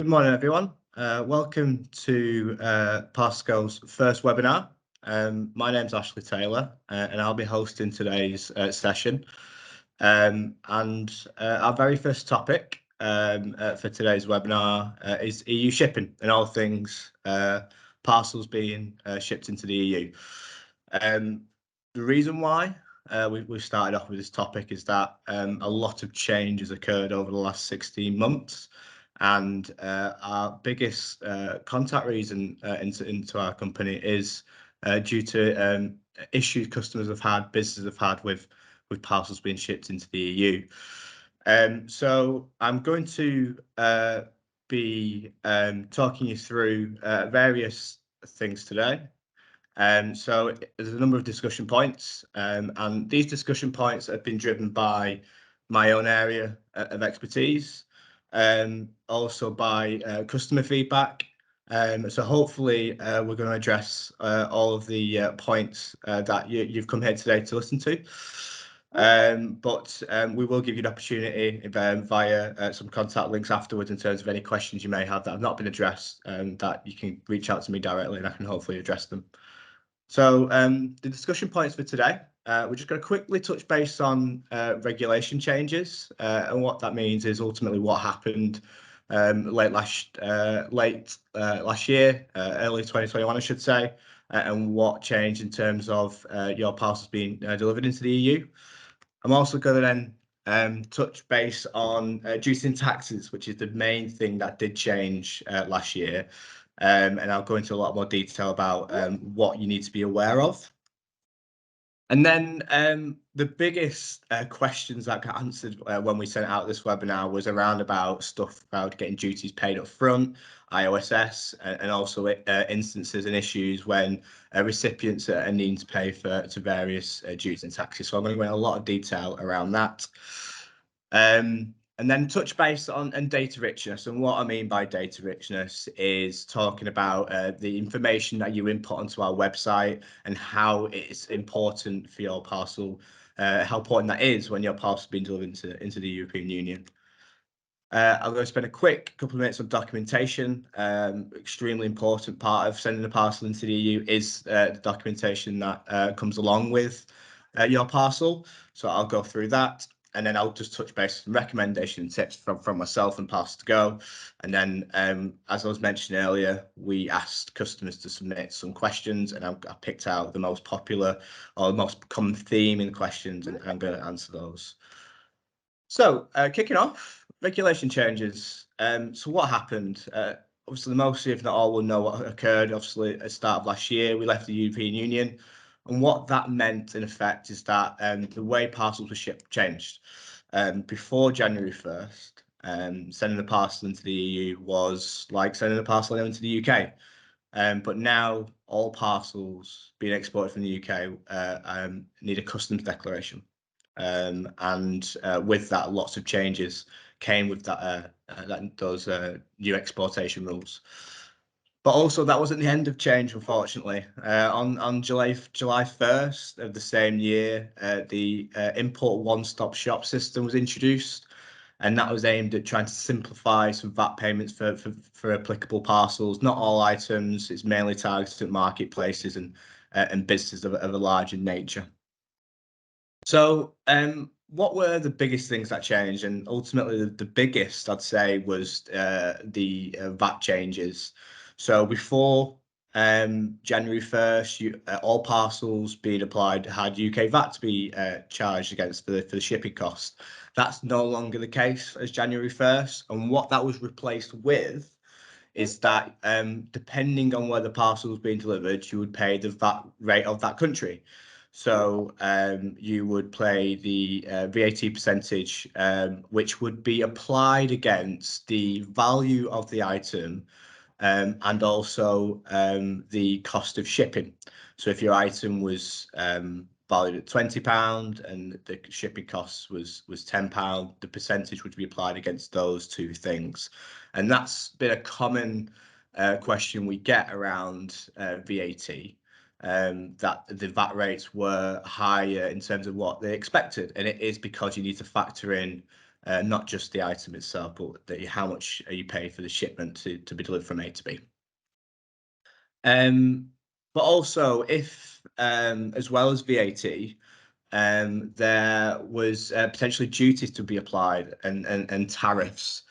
Good morning, everyone. Welcome to Pasco's first webinar. My name's Ashley Taylor, and I'll be hosting today's session. Our very first topic for today's webinar is EU shipping and all things parcels being shipped into the EU. The reason why we've started off with this topic is that a lot of change has occurred over the last 16 months. And our biggest contact reason into our company is due to issues customers have had, businesses have had with parcels being shipped into the EU. So I'm going to be talking you through various things today. So there's a number of discussion points, and these discussion points have been driven by my own area of expertise. Also by customer feedback. So hopefully we're going to address all of the points that you've come here today to listen to. But we will give you an opportunity via some contact links afterwards in terms of any questions you may have that have not been addressed, that you can reach out to me directly and I can hopefully address them. So the discussion points for today, we're just going to quickly touch base on regulation changes, and what that means is ultimately what happened late last year, early 2021, I should say, and what changed in terms of your parcels being delivered into the EU. I'm also going to then touch base on duties and taxes, which is the main thing that did change last year. And I'll go into a lot more detail about what you need to be aware of. And then the biggest questions that got answered when we sent out this webinar was around about stuff about getting duties paid up front, IOSS, and also instances and issues when recipients are needing to pay to various duties and taxes. So I'm going to go into a lot of detail around that. And then touch base on data richness. And what I mean by data richness is talking about the information that you input onto our website and how it's important for your parcel, how important that is when your parcel is being delivered into the European Union. I'm going to spend a quick couple of minutes on documentation. Extremely important part of sending a parcel into the EU is the documentation that comes along with your parcel. So I'll go through that. And then I'll just touch base on recommendation and tips from myself and Parcels2Go. And then, as I was mentioning earlier, we asked customers to submit some questions, and I picked out the most popular or the most common theme in the questions, and I'm going to answer those. So, kicking off, regulation changes. So what happened? Obviously, most, if not all, will know what occurred. Obviously, at the start of last year, we left the European Union. And what that meant, in effect, is that the way parcels were shipped changed. Before January 1st, sending a parcel into the EU was like sending a parcel into the UK. But now all parcels being exported from the UK need a customs declaration. And with that, lots of changes came with those new exportation rules. But also, that wasn't the end of change, unfortunately. On July 1st of the same year, the import one-stop shop system was introduced, and that was aimed at trying to simplify some VAT payments for applicable parcels. Not all items. It's mainly targeted at marketplaces and businesses of a larger nature. So, what were the biggest things that changed? And ultimately, the biggest, I'd say, was the VAT changes. So before January 1st, all parcels being applied had UK VAT to be charged against for the shipping cost. That's no longer the case as January 1st. And what that was replaced with is that depending on where the parcel was being delivered, you would pay the VAT rate of that country. So you would pay the VAT percentage, which would be applied against the value of the item and also the cost of shipping. So if your item was valued at £20 and the shipping cost was £10, the percentage would be applied against those two things. And that's been a common question we get around VAT. That the VAT rates were higher in terms of what they expected, and it is because you need to factor in not just the item itself, but how much you pay for the shipment to be delivered from A to B. But also, if as well as VAT, there was potentially duties to be applied and tariffs.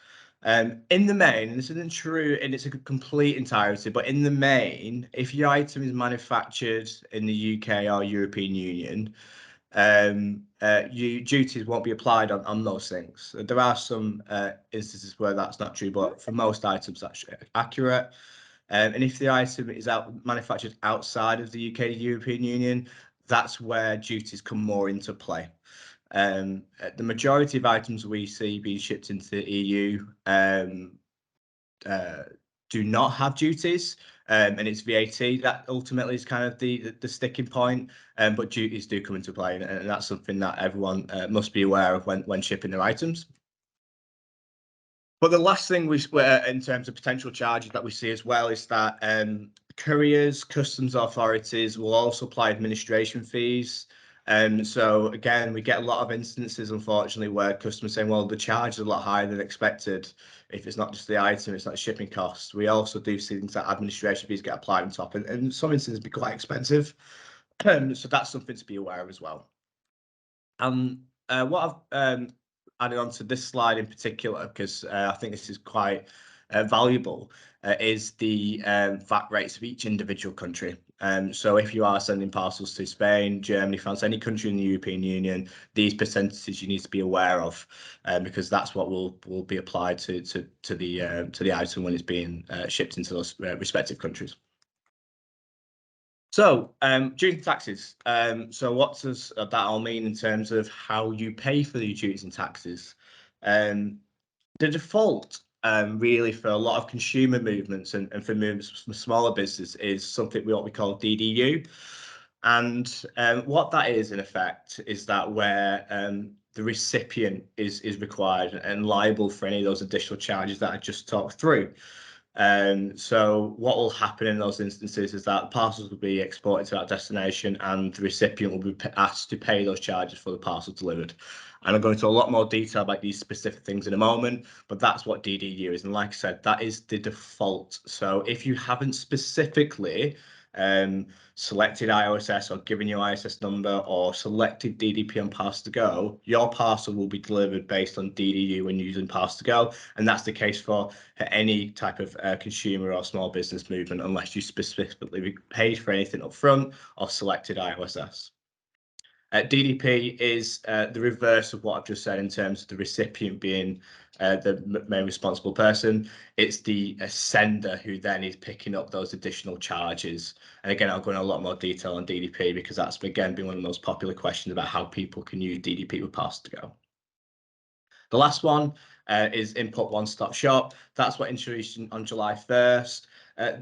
In the main, and this isn't true in its complete entirety, but in the main, if your item is manufactured in the UK or European Union, duties won't be applied on those things. There are some instances where that's not true, but for most items, that's accurate. And if the item is manufactured outside of the UK European Union, that's where duties come more into play. The majority of items we see being shipped into the EU do not have duties, and it's VAT that ultimately is kind of the sticking point. But duties do come into play, and that's something that everyone must be aware of when shipping their items. But the last thing in terms of potential charges that we see as well is that couriers, customs authorities will also apply administration fees. So again, we get a lot of instances, unfortunately, where customers saying, well, the charge is a lot higher than expected. If it's not just the item, it's not shipping costs. We also do see things like administration fees get applied on top, and some instances be quite expensive. So that's something to be aware of as well. What I've added on to this slide in particular, because I think this is quite valuable, is the VAT rates of each individual country. So if you are sending parcels to Spain, Germany, France, any country in the European Union, these percentages you need to be aware of, because that's what will be applied to the item when it's being shipped into those respective countries. So, duties and taxes. So what does that all mean in terms of how you pay for the duties and taxes? The default, really, for a lot of consumer movements and for movements from smaller business is something what we call DDU. And what that is, in effect, is that where the recipient is required and liable for any of those additional charges that I just talked through. So what will happen in those instances is that parcels will be exported to that destination and the recipient will be asked to pay those charges for the parcel delivered. And I'll go into a lot more detail about these specific things in a moment, but that's what DDU is. And like I said, that is the default. So if you haven't specifically selected IOSS or given your ISS number or selected DDP on Parcel to Go, your parcel will be delivered based on DDU when using Parcel to Go. And that's the case for any type of consumer or small business movement, unless you specifically paid for anything up front or selected IOSS. DDP is the reverse of what I've just said in terms of the recipient being the main responsible person. It's the sender who then is picking up those additional charges. And again, I'll go into a lot more detail on DDP because that's, again, been one of the most popular questions about how people can use DDP with Parcel to Go. The last one is Input One Stop Shop. That's what introduced on July 1st.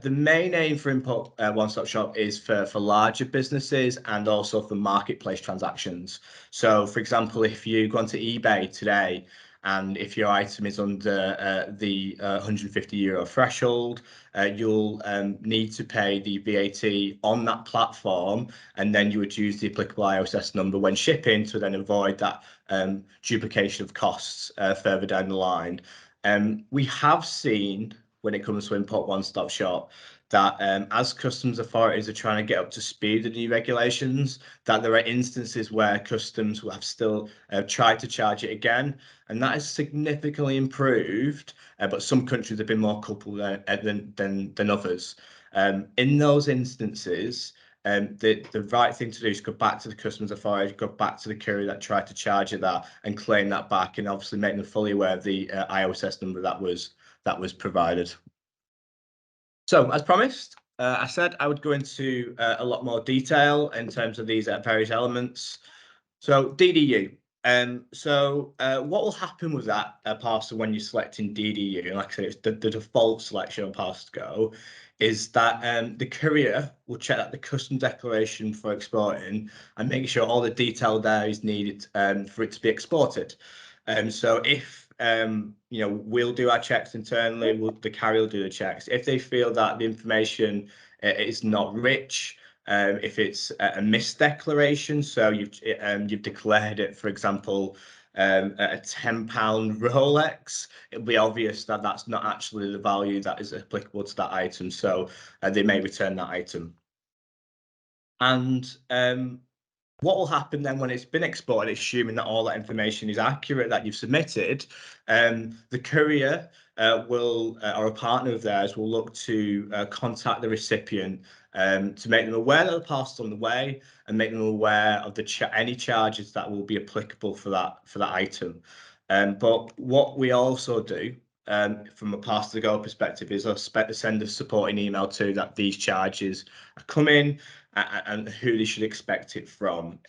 The main aim for Input One Stop Shop is for larger businesses and also for marketplace transactions. So, for example, if you go onto eBay today and if your item is under the €150 threshold, you'll need to pay the VAT on that platform, and then you would use the applicable IOSS number when shipping to then avoid that duplication of costs further down the line. We have seen, when it comes to Import One Stop Shop, that as customs authorities are trying to get up to speed with the new regulations, that there are instances where customs will have still tried to charge it again, and that has significantly improved, but some countries have been more coupled than others. In those instances, the right thing to do is go back to the customs authority, go back to the courier that tried to charge it that, and claim that back, and obviously make them fully aware of the IOSS number that was provided. So, as promised, I said I would go into a lot more detail in terms of these various elements. So, DDU. What will happen with that parcel when you're selecting DDU? And like I said, it's the default selection on Parcel to Go, is that the courier will check that the custom declaration for exporting and make sure all the detail there is needed for it to be exported. So if we'll do our checks internally, the carrier will do the checks. If they feel that the information is not rich, if it's a misdeclaration, so you've declared it, for example, at a £10 Rolex, it'll be obvious that that's not actually the value that is applicable to that item. So they may return that item. And what will happen then when it's been exported, assuming that all that information is accurate that you've submitted, the courier will, or a partner of theirs will look to contact the recipient to make them aware that the parcel's on the way and make them aware of any charges that will be applicable for that item. But what we also do from a parcel to go perspective is send a supporting email to that these charges are coming and who they should expect it from.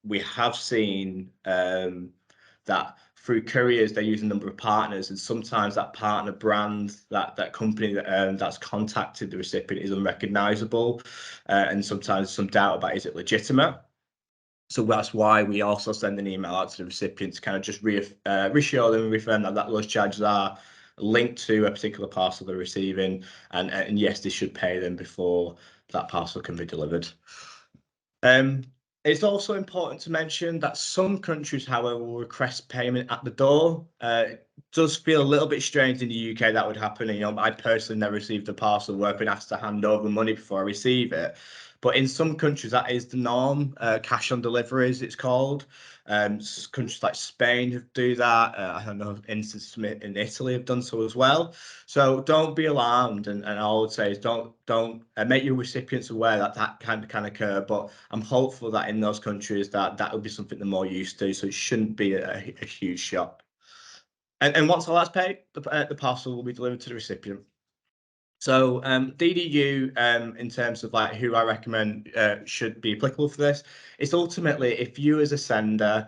We have seen that through couriers, they use a number of partners, and sometimes that partner brand, that company that's contacted the recipient is unrecognizable, and sometimes some doubt about is it legitimate. So that's why we also send an email out to the recipient to kind of just reassure them and reaffirm that those charges are linked to a particular parcel they're receiving, and yes, they should pay them before that parcel can be delivered. It's also important to mention that some countries, however, will request payment at the door. It does feel a little bit strange in the UK that would happen. And, I personally never received a parcel where I've been asked to hand over money before I receive it. But in some countries, that is the norm. Cash on deliveries, it's called. Countries like Spain do that. I know instances in Italy have done so as well. So don't be alarmed. And I would say is don't make your recipients aware that can occur. But I'm hopeful that in those countries that would be something they're more used to. So it shouldn't be a huge shock. And once all that's paid, the parcel will be delivered to the recipient. So DDU, in terms of like who I recommend should be applicable for this, it's ultimately if you as a sender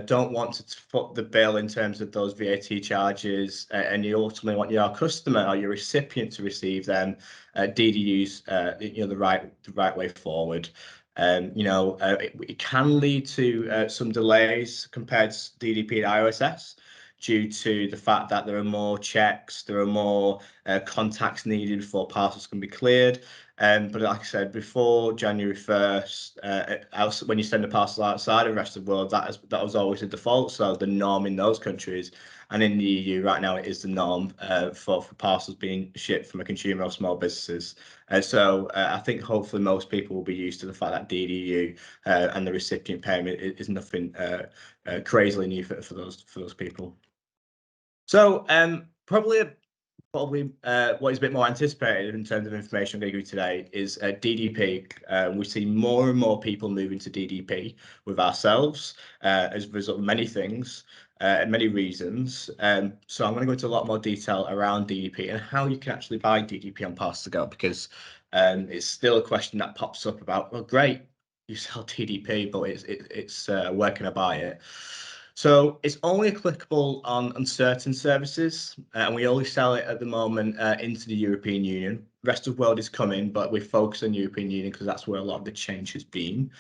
don't want to foot the bill in terms of those VAT charges, and you ultimately want your customer or your recipient to receive them, DDU's the right way forward. It can lead to some delays compared to DDP and IOSS, due to the fact that there are more checks, there are more contacts needed before parcels can be cleared. But like I said, before January 1st, when you send a parcel outside of the rest of the world, that was always the default. So the norm in those countries, and in the EU right now, it is the norm for parcels being shipped from a consumer or small businesses. So I think hopefully most people will be used to the fact that DDU and the recipient payment is nothing crazily new for those people. So probably what is a bit more anticipated in terms of information I'm going to give you today is DDP. We see more and more people moving to DDP with ourselves as a result of many things and many reasons. So I'm going to go into a lot more detail around DDP and how you can actually buy DDP on Parcels2Go, because it's still a question that pops up about, well, great, you sell DDP, but it's where can I buy it? So it's only applicable on certain services, and we only sell it at the moment into the European Union. The rest of the world is coming, but we focus on European Union because that's where a lot of the change has been.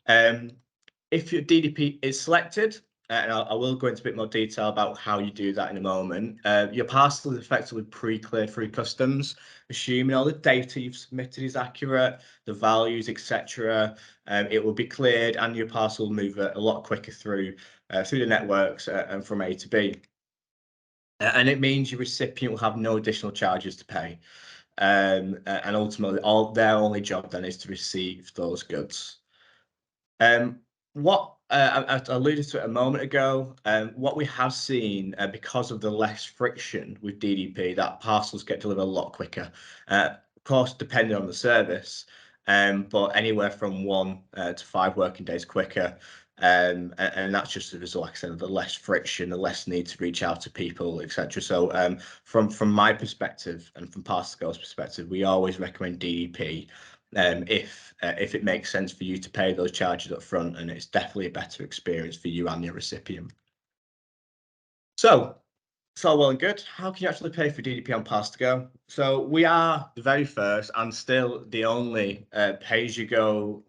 If your DDP is selected, and I will go into a bit more detail about how you do that in a moment, your parcel is effectively pre-cleared through customs, assuming all the data you've submitted is accurate, the values, etc. It will be cleared, and your parcel will move a lot quicker through the networks and from A to B. And it means your recipient will have no additional charges to pay. And ultimately, their only job then is to receive those goods. What I alluded to it a moment ago, what we have seen because of the less friction with DDP, that parcels get delivered a lot quicker. Of course, depending on the service, but anywhere from 1 to 5 working days quicker. And that's just a result, like I said, of the less friction, the less need to reach out to people, etc. So from my perspective and from Parcels2Go's perspective, we always recommend DDP if it makes sense for you to pay those charges up front, and it's definitely a better experience for you and your recipient. So it's all well and good. How can you actually pay for DDP on Parcels2Go? So we are the very first and still the only pay-as-you-go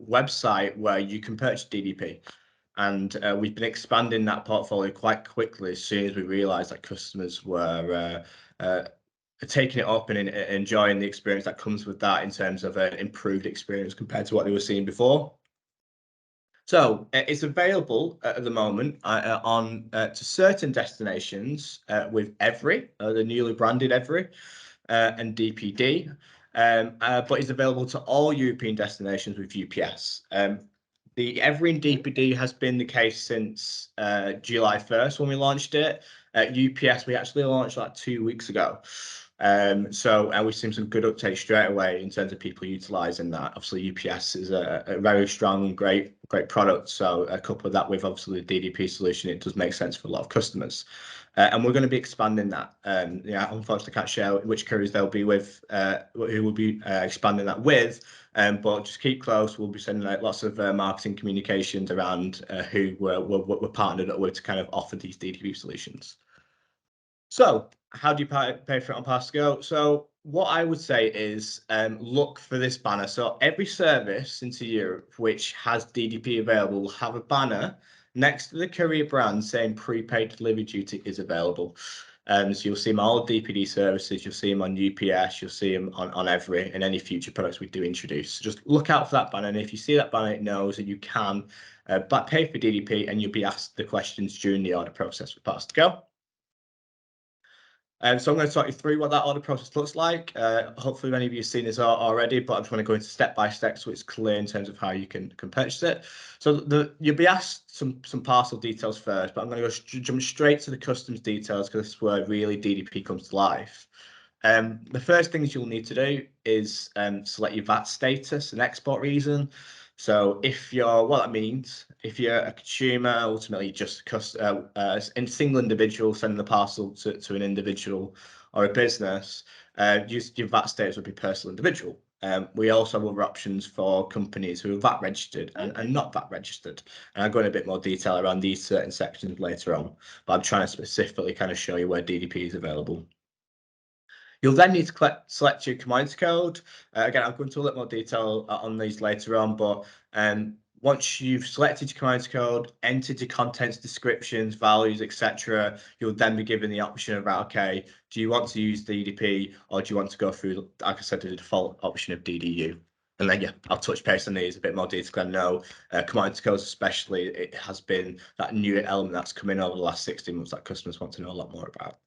website where you can purchase DDP. And we've been expanding that portfolio quite quickly as soon as we realised that customers were taking it up and enjoying the experience that comes with that in terms of an improved experience compared to what they were seeing before. So it's available at the moment on to certain destinations with Every, the newly branded Every, and DPD, but it's available to all European destinations with UPS. The Every and DPD has been the case since July 1st when we launched it. At UPS, we actually launched like 2 weeks ago. And we've seen some good uptake straight away in terms of people utilising that. Obviously, UPS is a very strong and great product. So a couple of that with obviously the DDP solution, it does make sense for a lot of customers. And we're going to be expanding that. Unfortunately, I can't share which couriers they'll be with, who will be expanding that with. But just keep close. We'll be sending out lots of marketing communications around who we're partnered up with to kind of offer these DDP solutions. So how do you pay for it on Parcels to Go? So what I would say is look for this banner. So every service into Europe which has DDP available will have a banner next to the courier brand saying prepaid delivery duty is available. So you'll see them all DPD services, you'll see them on UPS, you'll see them on Every and any future products we do introduce. So just look out for that banner, and if you see that banner, it knows that you can pay for DDP and you'll be asked the questions during the order process with Parcels to Go. So I'm going to talk you through what that order process looks like. Hopefully many of you have seen this already, but I just want to go into step by step so it's clear in terms of how you can purchase it. So you'll be asked some parcel details first, but I'm going to jump straight to the customs details because this is where really DDP comes to life. The first things you'll need to do is select your VAT status and export reason. So if you're, what that means, if you're a consumer, ultimately just a single individual sending the parcel to an individual or a business, your VAT status would be personal individual. We also have other options for companies who are VAT registered and not VAT registered. And I'll go in a bit more detail around these certain sections later on, but I'm trying to specifically kind of show you where DDP is available. You'll then need to select your commodity code. Again, I'll go into a little more detail on these later on, but once you've selected your commodity code, entered your contents, descriptions, values, etc., you'll then be given the option of, okay, do you want to use DDP or do you want to go through, like I said, the default option of DDU? And then, yeah, I'll touch base on these a bit more detail. I know commodity codes especially, it has been that new element that's come in over the last 16 months that customers want to know a lot more about.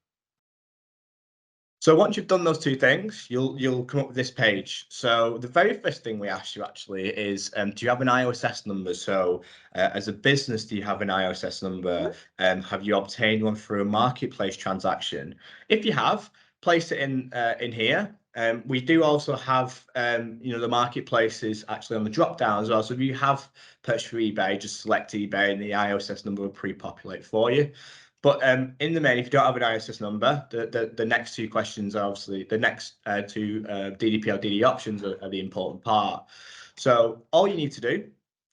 So once you've done those two things, you'll come up with this page. So the very first thing we ask you actually is, do you have an IOSS number? So as a business, do you have an IOSS number? Have you obtained one through a marketplace transaction? If you have, place it in here. We do also have, the marketplaces actually on the drop down as well. So if you have purchased through eBay, just select eBay and the IOSS number will pre-populate for you. But in the main, if you don't have an ISS number, the next two questions are obviously the next two DDP or DD options are the important part. So all you need to do,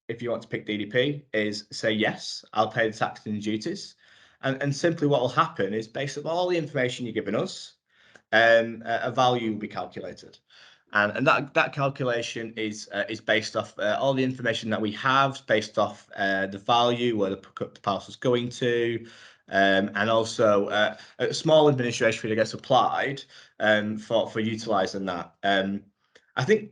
if you want to pick DDP, is say yes, I'll pay the tax and duties, and simply what will happen is based on all the information you're giving us, a value will be calculated. And that calculation is based off all the information that we have, based off the value, where the parcel's going to, and also a small administration fee that gets applied for utilising that. I think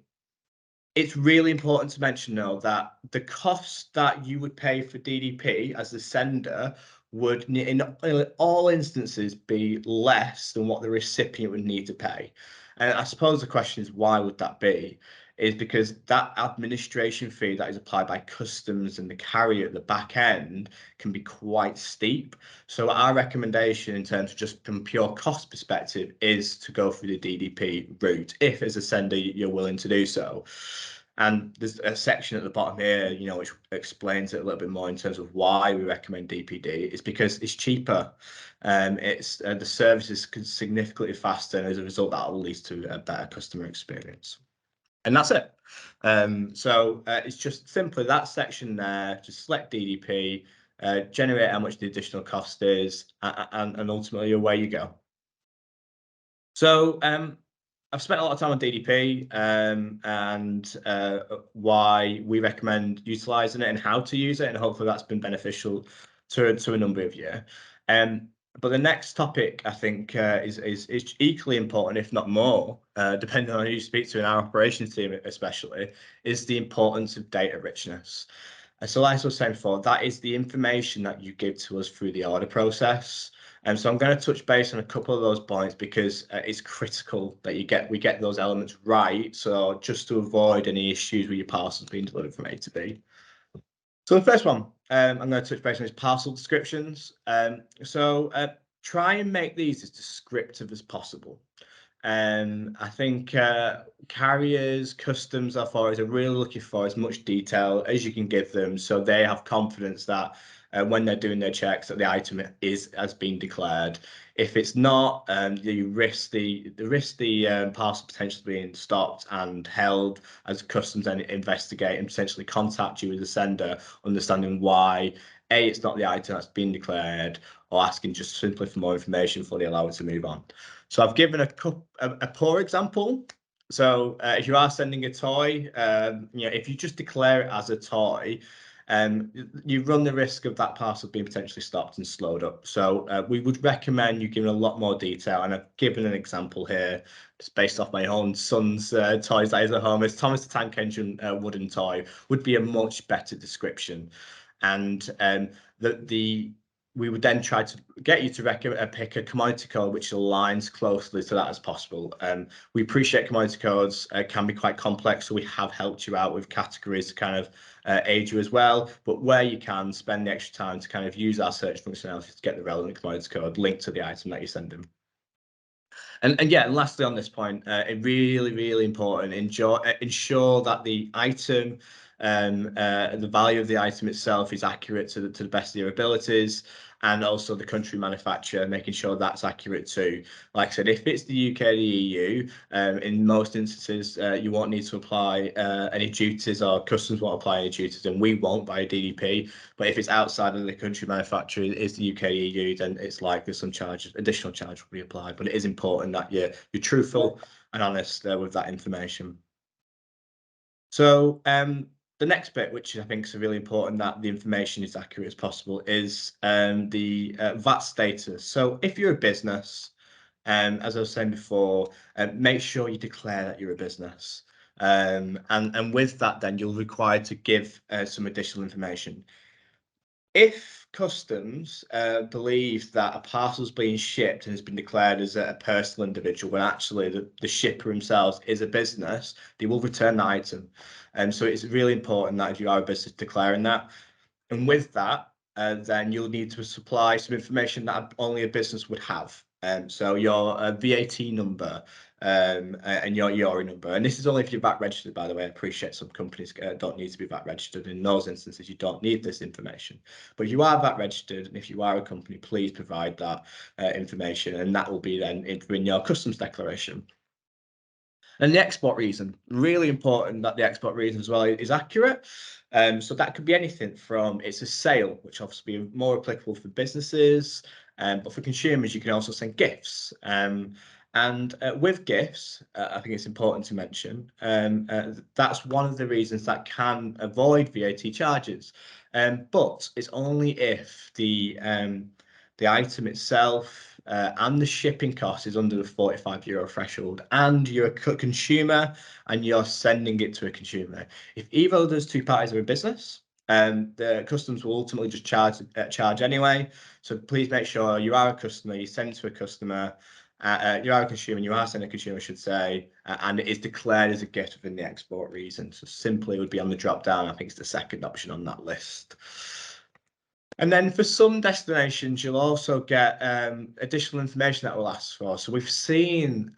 it's really important to mention, though, that the cost that you would pay for DDP as the sender would, in all instances, be less than what the recipient would need to pay. And I suppose the question is, why would that be? Is because that administration fee that is applied by customs and the carrier at the back end can be quite steep. So our recommendation in terms of just from pure cost perspective is to go through the DDP route, if as a sender you're willing to do so. And there's a section at the bottom here, which explains it a little bit more in terms of why we recommend DPD. It's because it's cheaper. It's the service is significantly faster, and as a result, that will lead to a better customer experience. And that's it. So it's just simply that section there. Just select DDP, generate how much the additional cost is, and ultimately away you go. So I've spent a lot of time on DDP and why we recommend utilising it and how to use it, and hopefully that's been beneficial to a number of you. But the next topic, I think, is equally important, if not more, depending on who you speak to in our operations team especially, is the importance of data richness. So like I was saying before, that is the information that you give to us through the order process. And so I'm going to touch base on a couple of those points because it's critical that we get those elements right. So just to avoid any issues with your parcels being delivered from A to B. So the first one I'm going to touch base on is parcel descriptions. Try and make these as descriptive as possible. I think carriers, customs authorities are really looking for as much detail as you can give them, so they have confidence that when they're doing their checks, that the item has been declared. If it's not, you risk the parcel potentially being stopped and held as customs then investigate and potentially contact you as a sender, understanding why it's not the item that's been declared, or asking just simply for more information before they allow it to move on. So I've given a poor example. So if you are sending a toy, if you just declare it as a toy, you run the risk of that parcel being potentially stopped and slowed up. So we would recommend you giving a lot more detail. And I've given an example here. It's based off my own son's toys that is at home. It's Thomas the Tank Engine wooden toy would be a much better description. And we would then try to get you to pick a commodity code which aligns closely to that as possible. We appreciate commodity codes can be quite complex, so we have helped you out with categories to kind of aid you as well. But where you can, spend the extra time to kind of use our search functionality to get the relevant commodity code linked to the item that you're sending. And lastly on this point, it really important, ensure that the item, the value of the item itself is accurate to the best of your abilities, and also the country manufacturer, making sure that's accurate too. Like I said, if it's the UK, the EU, in most instances, you won't need to apply any duties, or customs won't apply any duties, and we won't by DDP. But if it's outside of the country manufacturer, is the UK, EU, then it's likely some additional charge will be applied. But it is important that you're truthful and honest with that information. So the next bit, which I think is really important, that the information is accurate as possible, is the VAT status. So if you're a business, as I was saying before, make sure you declare that you're a business. And with that, then you're required to give some additional information. If customs believes that a parcel's being shipped and has been declared as a personal individual, when actually the shipper himself is a business, they will return the item. And so it's really important that if you are a business, declaring that. And with that, then you'll need to supply some information that only a business would have. So your VAT number and your EORI number. And this is only if you're VAT registered, by the way. I appreciate some companies don't need to be VAT registered. In those instances, you don't need this information. But if you are VAT registered, and if you are a company, please provide that information, and that will be then in your customs declaration. And the export reason, really important that the export reason as well is accurate. So that could be anything from it's a sale, which obviously be more applicable for businesses, but for consumers, you can also send gifts. And with gifts, I think it's important to mention that's one of the reasons that can avoid VAT charges. But it's only if the item itself and the shipping cost is under the €45 threshold, and you're a consumer and you're sending it to a consumer. If either of those two parties are a business, the customs will ultimately just charge anyway. So please make sure you are a customer, you send it to a customer, you are a consumer, you are sending a consumer, I should say, and it is declared as a gift within the export reason. So simply would be on the drop down. I think it's the second option on that list. And then for some destinations, you'll also get additional information that we'll ask for. So we've seen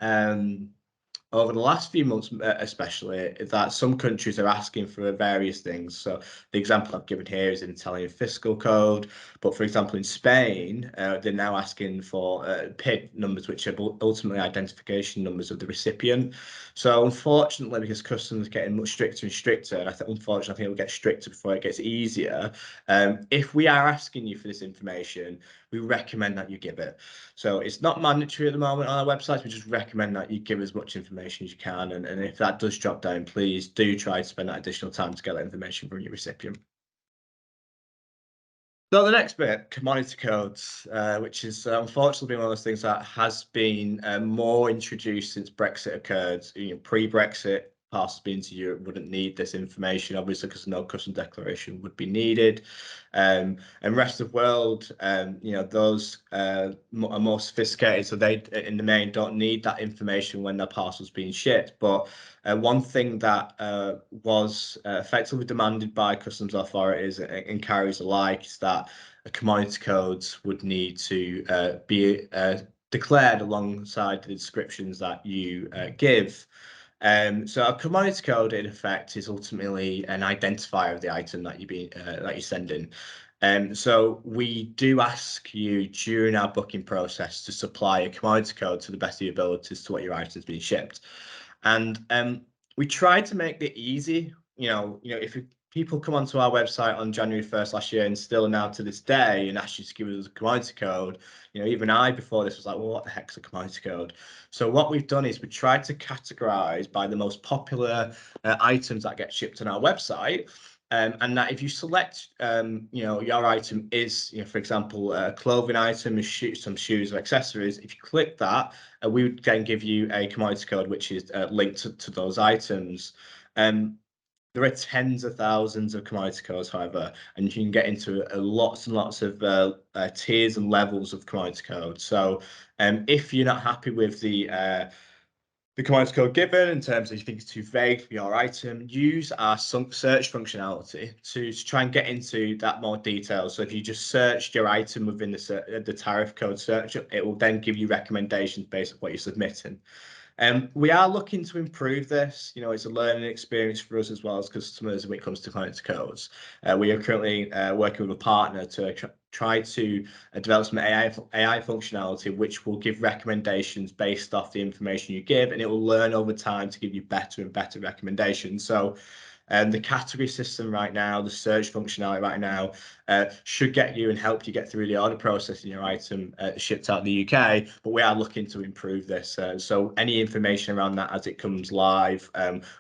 over the last few months, especially, that some countries are asking for various things. So the example I've given here is an Italian fiscal code. But for example, in Spain, they're now asking for PID numbers, which are ultimately identification numbers of the recipient. So unfortunately, because customs are getting much stricter and stricter, and unfortunately, I think it'll get stricter before it gets easier. If we are asking you for this information, we recommend that you give it. So it's not mandatory at the moment on our website. We just recommend that you give as much information as you can. And if that does drop down, please do try to spend that additional time to get that information from your recipient. So the next bit, commodity codes, which is unfortunately one of those things that has been more introduced since Brexit occurred. Pre-Brexit, parcels being to Europe wouldn't need this information, obviously, because no customs declaration would be needed. And rest of world, those are more sophisticated, so they in the main don't need that information when their parcel's being shipped. But one thing that was effectively demanded by customs authorities and carriers alike is that commodity codes would need to be declared alongside the descriptions that you give. So a commodity code, in effect, is ultimately an identifier of the item that you're sending. So we do ask you during our booking process to supply a commodity code to the best of your abilities to what your item is being shipped. And we try to make it easy. If people come onto our website on January 1st last year and still now to this day and ask you to give us a commodity code, even I before this was like, well, what the heck's a commodity code? So what we've done is we tried to categorize by the most popular items that get shipped on our website. And that if you select, your item is, for example, a clothing item, some shoes or accessories, if you click that, we would then give you a commodity code which is linked to those items. There are tens of thousands of commodity codes, however, and you can get into lots and lots of tiers and levels of commodity code. So if you're not happy with the commodity code given in terms of you think it's too vague for your item, use our search functionality to try and get into that more detail. So if you just searched your item within the tariff code search, it will then give you recommendations based on what you're submitting. We are looking to improve this. It's a learning experience for us as well as customers when it comes to commodity codes. We are currently working with a partner to try to develop some AI functionality, which will give recommendations based off the information you give, and it will learn over time to give you better and better recommendations. So the category system right now, the search functionality right now, should get you and help you get through the order process in your item shipped out of the UK. But we are looking to improve this. So any information around that as it comes live,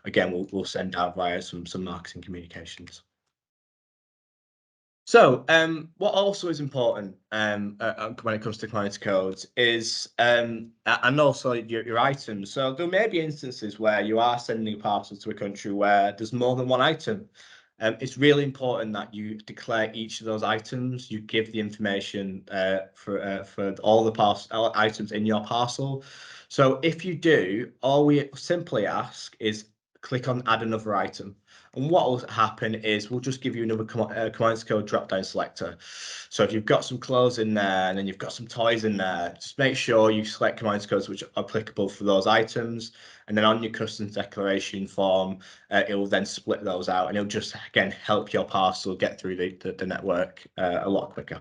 again, we'll send out via some marketing communications. So what also is important when it comes to commodity codes is, and also your items. So there may be instances where you are sending parcels to a country where there's more than one item. It's really important that you declare each of those items. You give the information for all the items in your parcel. So if you do, all we simply ask is click on add another item. And what will happen is we'll just give you another commodity code drop-down selector. So if you've got some clothes in there and then you've got some toys in there, just make sure you select commodity codes which are applicable for those items. And then on your customs declaration form, it will then split those out, and it'll just, again, help your parcel get through the network a lot quicker.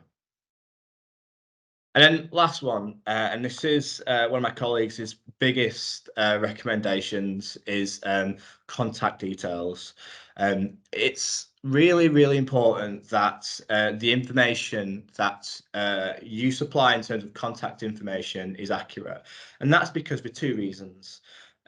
And then last one, and this is one of my colleagues' biggest recommendations is contact details. It's really, really important that the information that you supply in terms of contact information is accurate. And that's because for two reasons.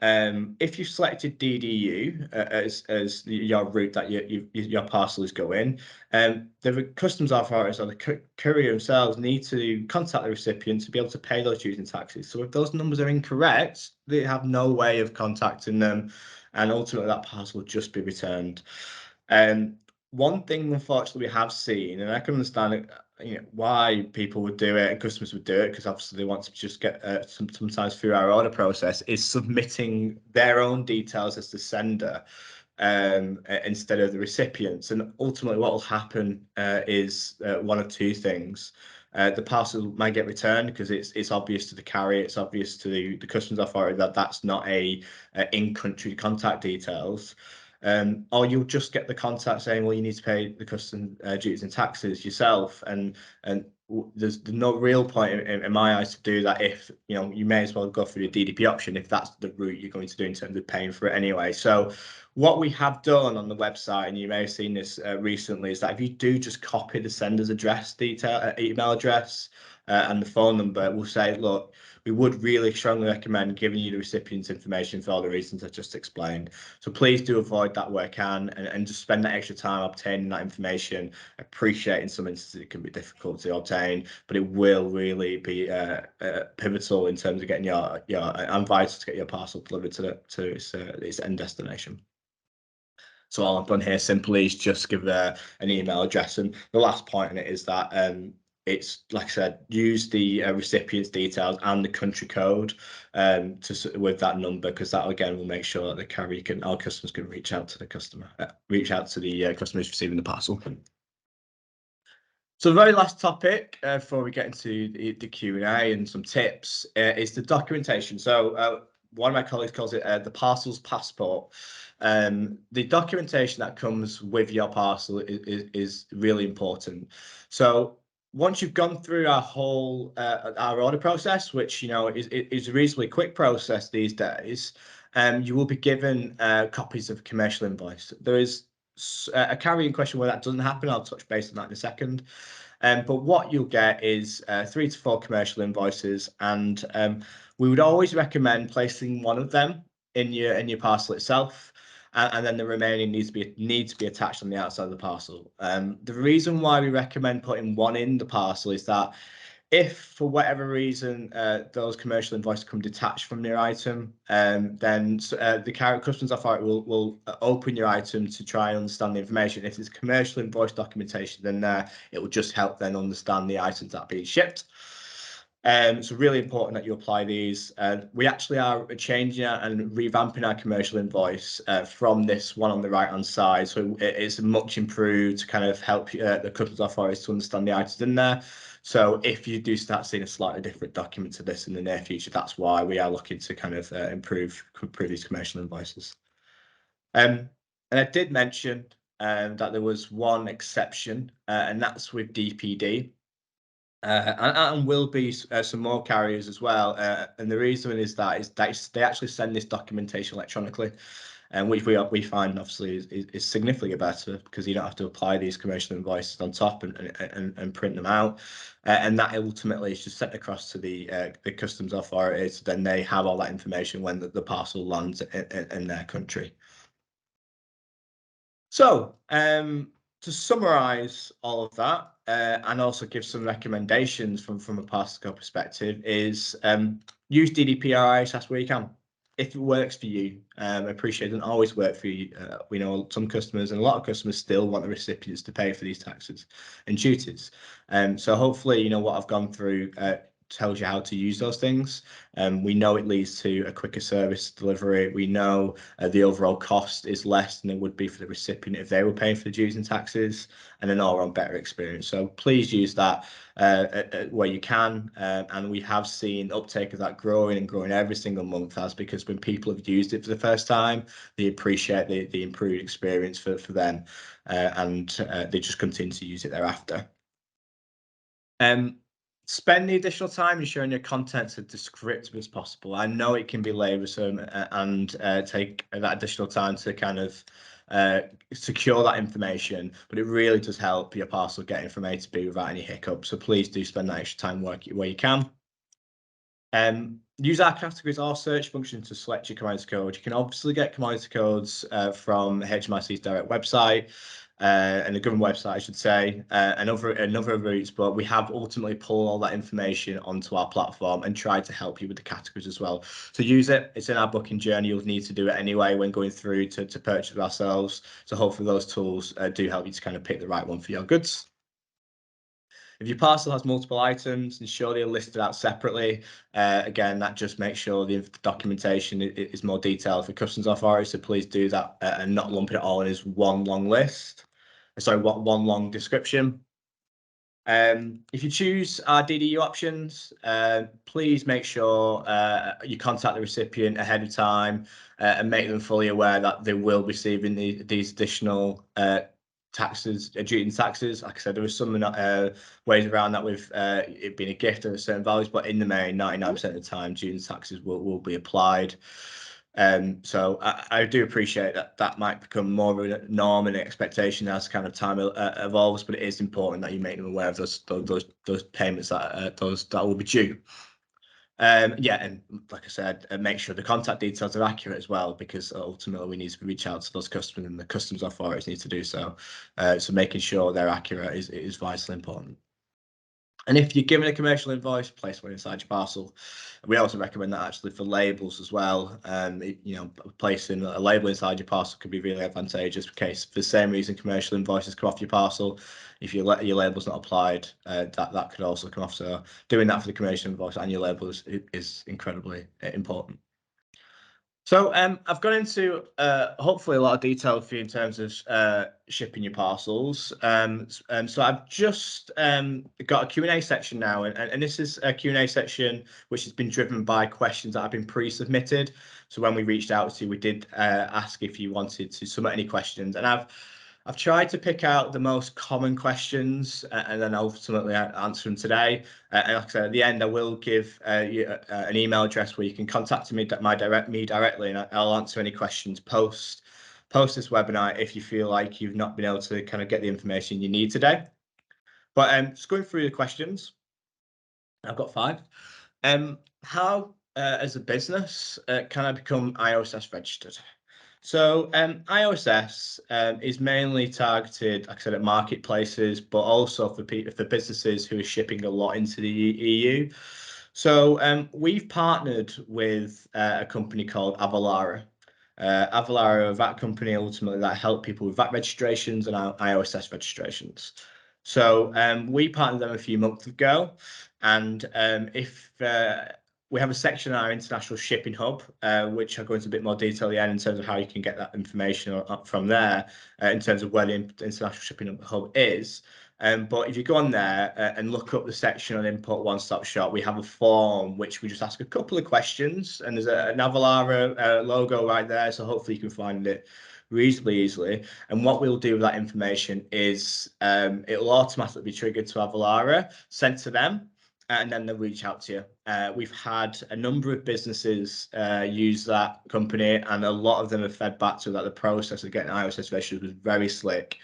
If you've selected DDU as your route that your parcel is going, the customs authorities or the courier themselves need to contact the recipient to be able to pay those duties and taxes. So if those numbers are incorrect, they have no way of contacting them, and ultimately that parcel will just be returned. One thing, unfortunately, we have seen, and I can understand why people would do it and customers would do it, because obviously they want to just get sometimes through our order process, is submitting their own details as the sender instead of the recipients. And ultimately what will happen is one of two things. The parcel might get returned because it's obvious to the carrier, it's obvious to the customs authority that that's not a in-country contact details. Or you'll just get the contact saying, well, you need to pay the customs duties and taxes yourself, and there's no real point in my eyes to do that. If you may as well go through the DDP option if that's the route you're going to do in terms of paying for it anyway. So what we have done on the website, and you may have seen this recently, is that if you do just copy the sender's address email address, and the phone number will say, look, we would really strongly recommend giving you the recipient's information for all the reasons I just explained. So please do avoid that where can, and just spend that extra time obtaining that information. Appreciate in some instances it can be difficult to obtain, but it will really be pivotal in terms of getting your and vital to get your parcel delivered to its end destination. So all I've done here simply is just give an email address, and the last point in it is that it's, like I said, use the recipient's details and the country code with that number, because that again will make sure that the carrier our customers can reach out to the customer, customers receiving the parcel. So the very last topic before we get into the Q&A and some tips is the documentation. So one of my colleagues calls it the parcels passport. The documentation that comes with your parcel is really important. So once you've gone through our whole our order process, which is a reasonably quick process these days, you will be given copies of commercial invoice. There is a carrying question where that doesn't happen. I'll touch base on that in a second. But what you'll get is 3 to 4 commercial invoices, and we would always recommend placing one of them in your parcel itself, and then the remaining needs to be attached on the outside of the parcel. The reason why we recommend putting one in the parcel is that if for whatever reason those commercial invoices come detached from your item, then the customs authority will open your item to try and understand the information. If there's commercial invoice documentation, then it will just help them understand the items that are being shipped. It's really important that you apply these. We actually are changing and revamping our commercial invoice from this one on the right hand side, so it's much improved to kind of help the customs authorities to understand the items in there. So if you do start seeing a slightly different document to this in the near future, that's why we are looking to kind of improve these commercial invoices. And I did mention that there was one exception, and that's with DPD. And will be some more carriers as well, and the reason is that they actually send this documentation electronically, and which we find obviously is significantly better, because you don't have to apply these commercial invoices on top and print them out, and that ultimately is just sent across to the customs authorities. Then they have all that information when the parcel lands in their country. So to summarize all of that, and also give some recommendations from a parcel perspective, is use DDP or ISS where you can. If it works for you, I appreciate it doesn't always work for you. We know some customers, and a lot of customers still want the recipients to pay for these taxes and duties. So hopefully, what I've gone through tells you how to use those things. We know it leads to a quicker service delivery. We know the overall cost is less than it would be for the recipient if they were paying for the duties and taxes, and an all-round better experience. So please use that where you can, and we have seen uptake of that growing and growing every single month. That's because when people have used it for the first time, they appreciate the improved experience for them, and they just continue to use it thereafter. Spend the additional time ensuring your content's as descriptive as possible. I know it can be laboursome and take that additional time to kind of secure that information, but it really does help your parcel getting from A to B without any hiccups. So please do spend that extra time where you can. Use our categories or search function to select your commodity code. You can obviously get commodity codes from HMRC's direct website, and the government website, I should say, and other routes, but we have ultimately pulled all that information onto our platform and tried to help you with the categories as well. So use it. It's in our booking journey. You'll need to do it anyway when going through to purchase ourselves. So hopefully those tools do help you to kind of pick the right one for your goods. If your parcel has multiple items, ensure they're listed out separately. Again, that just makes sure the documentation is more detailed for customs authorities, so please do that and not lump it all in as one long list. Sorry, one long description. If you choose our DDU options, please make sure you contact the recipient ahead of time and make them fully aware that they will be receiving these additional taxes, duty and taxes. Like I said, there are some ways around that with it being a gift of certain values, but in the main, 99% of the time, duty and taxes will be applied. So I do appreciate that that might become more of a norm and expectation as kind of time evolves, but it is important that you make them aware of those payments that that will be due. Yeah, and like I said, make sure the contact details are accurate as well, because ultimately we need to reach out to those customers, and the customs authorities need to do so. So making sure they're accurate is vitally important. And if you're given a commercial invoice, place one inside your parcel. We also recommend that actually for labels as well. Placing a label inside your parcel could be really advantageous, in case for the same reason commercial invoices come off your parcel. If your label's not applied, that could also come off. So doing that for the commercial invoice and your labels is incredibly important. So I've gone into hopefully a lot of detail for you in terms of shipping your parcels. So I've just got a Q&A section now, and this is a Q&A section which has been driven by questions that have been pre-submitted. So when we reached out to you, we did ask if you wanted to submit any questions, and I've tried to pick out the most common questions and then ultimately answer them today. And like I said, at the end, I will give you an email address where you can contact me directly, and I'll answer any questions post this webinar if you feel like you've not been able to kind of get the information you need today. But just going through the questions, I've got 5. How, as a business, can I become IOSS registered? So IOSS is mainly targeted, like I said, at marketplaces, but also for businesses who are shipping a lot into the EU. So we've partnered with a company called Avalara. Avalara are a VAT company ultimately that help people with VAT registrations and IOSS registrations. So we partnered them a few months ago, and if we have a section on our international shipping hub, which I'll go into a bit more detail at the end in terms of how you can get that information up from there, in terms of where the international shipping hub is. But if you go on there and look up the section on Import One Stop Shop, we have a form which we just ask a couple of questions, and there's an Avalara logo right there, so hopefully you can find it reasonably easily. And what we'll do with that information is it'll automatically be triggered to Avalara, sent to them, and then they'll reach out to you. We've had a number of businesses use that company, and a lot of them have fed back to that the process of getting IOSS registered was very slick.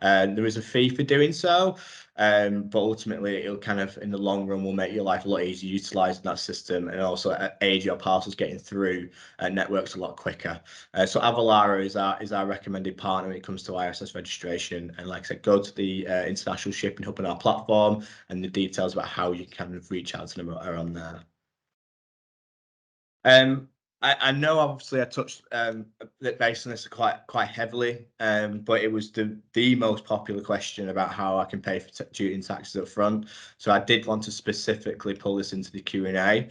There is a fee for doing so, but ultimately it'll kind of, in the long run, will make your life a lot easier utilising that system, and also aid your parcels getting through networks a lot quicker. So Avalara is our recommended partner when it comes to IOSS registration. And like I said, go to the international shipping hub on our platform, and the details about how you can kind of reach out to them are on there. I know obviously I touched base on this quite heavily, but it was the most popular question about how I can pay for duty and taxes up front. So I did want to specifically pull this into the Q&A.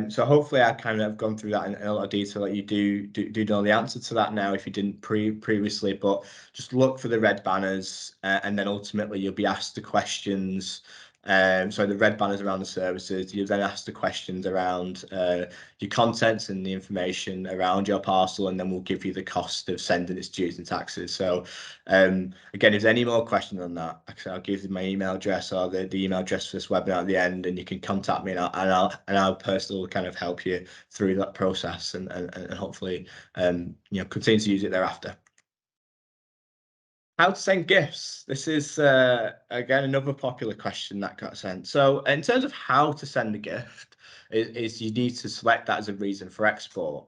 So hopefully I kind of have gone through that in a lot of detail, that you do know the answer to that now if you didn't previously. But just look for the red banners, and then ultimately you'll be asked the questions. So the red banners around the services, you then ask the questions around your contents and the information around your parcel, and then we'll give you the cost of sending its duties and taxes. So again, if there's any more questions on that, I'll give you my email address, or the email address for this webinar at the end, and you can contact me, and I'll personally kind of help you through that process, and hopefully continue to use it thereafter. How to send gifts. This is, again, another popular question that got sent. So in terms of how to send a gift, is you need to select that as a reason for export.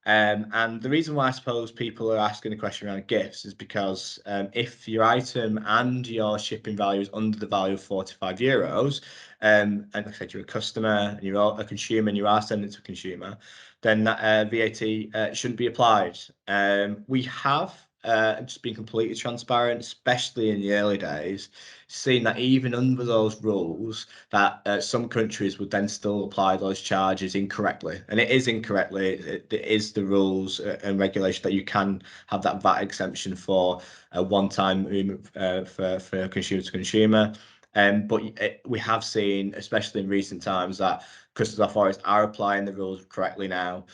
And the reason why I suppose people are asking the question around gifts is because if your item and your shipping value is under the value of €45, and like I said, you're a customer and you're a consumer and you are sending it to a consumer, then that VAT shouldn't be applied. We have just being completely transparent, especially in the early days, seeing that even under those rules, that some countries would then still apply those charges incorrectly. And it is incorrectly. It is the rules and regulation that you can have that VAT exemption for a one-time movement for consumer to consumer. But we have seen, especially in recent times, that customs authorities are applying the rules correctly now.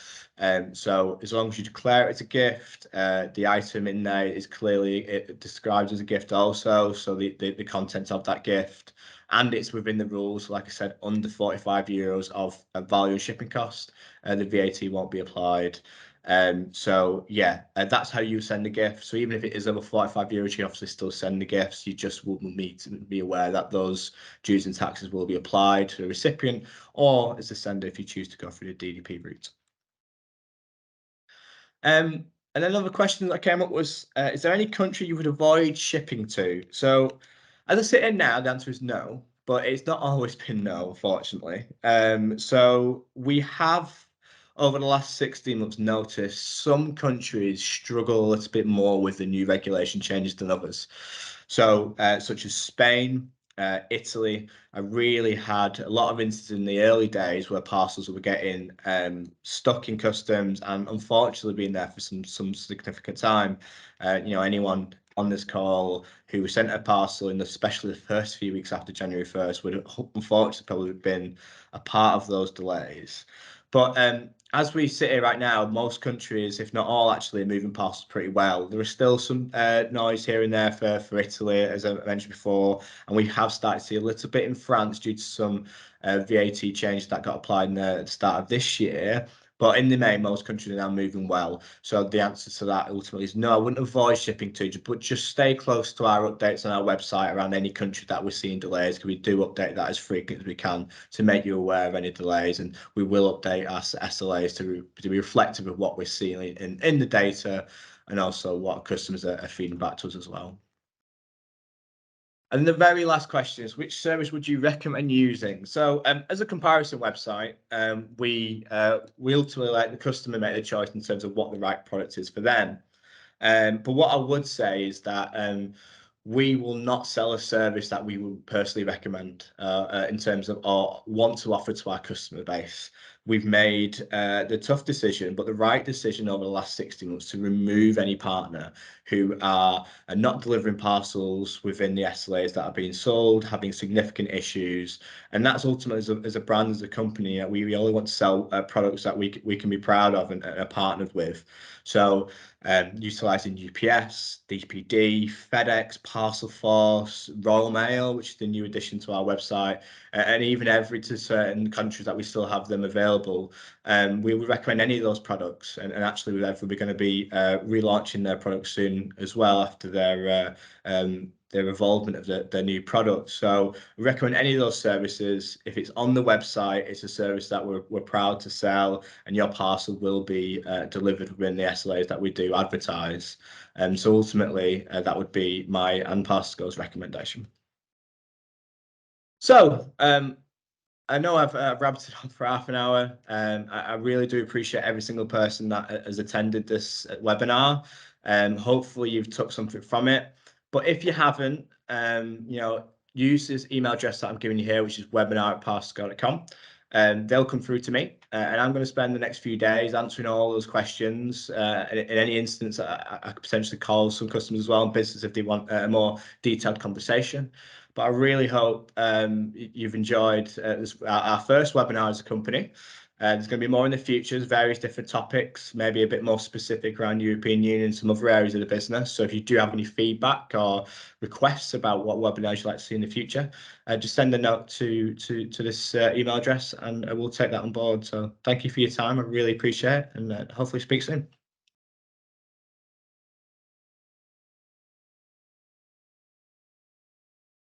So as long as you declare it's a gift, the item in there is clearly described as a gift also, so the contents of that gift, and it's within the rules, like I said, under €45 of value and shipping cost, the VAT won't be applied. So yeah, that's how you send a gift. So even if it is over €45, you can obviously still send the gifts. You just will need to be aware that those dues and taxes will be applied to the recipient or as the sender if you choose to go through the DDP route. And another question that came up was, is there any country you would avoid shipping to? So as I sit here now, the answer is no, but it's not always been no, unfortunately. So we have, over the last 16 months, noticed some countries struggle a little bit more with the new regulation changes than others. So such as Spain, Italy, I really had a lot of instances in the early days where parcels were getting stuck in customs and unfortunately being there for some significant time. Anyone on this call who was sent a parcel in especially the first few weeks after January 1st would unfortunately probably been a part of those delays. But as we sit here right now, most countries, if not all, actually are moving parcels pretty well. There is still some noise here and there for Italy, as I mentioned before, and we have started to see a little bit in France due to some VAT changes that got applied in the start of this year. But in the main, most countries are now moving well. So the answer to that ultimately is no, I wouldn't avoid shipping to, but just stay close to our updates on our website around any country that we're seeing delays, because we do update that as frequently as we can to make you aware of any delays. And we will update our SLAs to be reflective of what we're seeing in the data and also what customers are feeding back to us as well. And the very last question is, which service would you recommend using? So as a comparison website, we ultimately let the customer make the choice in terms of what the right product is for them. But what I would say is that we will not sell a service that we would personally recommend in terms of or want to offer to our customer base. We've made the tough decision, but the right decision over the last 60 months to remove any partner who are not delivering parcels within the SLAs that are being sold, having significant issues. And that's ultimately, as a brand, as a company, we only want to sell products that we can be proud of and are partnered with. So utilising UPS, DPD, FedEx, Parcel Force, Royal Mail, which is the new addition to our website, and even every to certain countries that we still have them available. We would recommend any of those products, and actually we're going to be relaunching their products soon as well after their involvement of their new products. So we recommend any of those services. If it's on the website, it's a service that we're proud to sell, and your parcel will be delivered within the SLAs that we do advertise. So ultimately, that would be my and Parcels recommendation. So I know I've rabbited on for half an hour. I really do appreciate every single person that has attended this webinar. Hopefully you've took something from it. But if you haven't, use this email address that I'm giving you here, which is webinar@parcels.com. They'll come through to me, and I'm going to spend the next few days answering all those questions. In any instance, I could potentially call some customers as well in business if they want a more detailed conversation. But I really hope you've enjoyed our first webinar as a company. There's going to be more in the future, various different topics, maybe a bit more specific around European Union and some other areas of the business. So if you do have any feedback or requests about what webinars you'd like to see in the future, just send a note to this email address and we'll take that on board. So thank you for your time. I really appreciate it, and hopefully speak soon.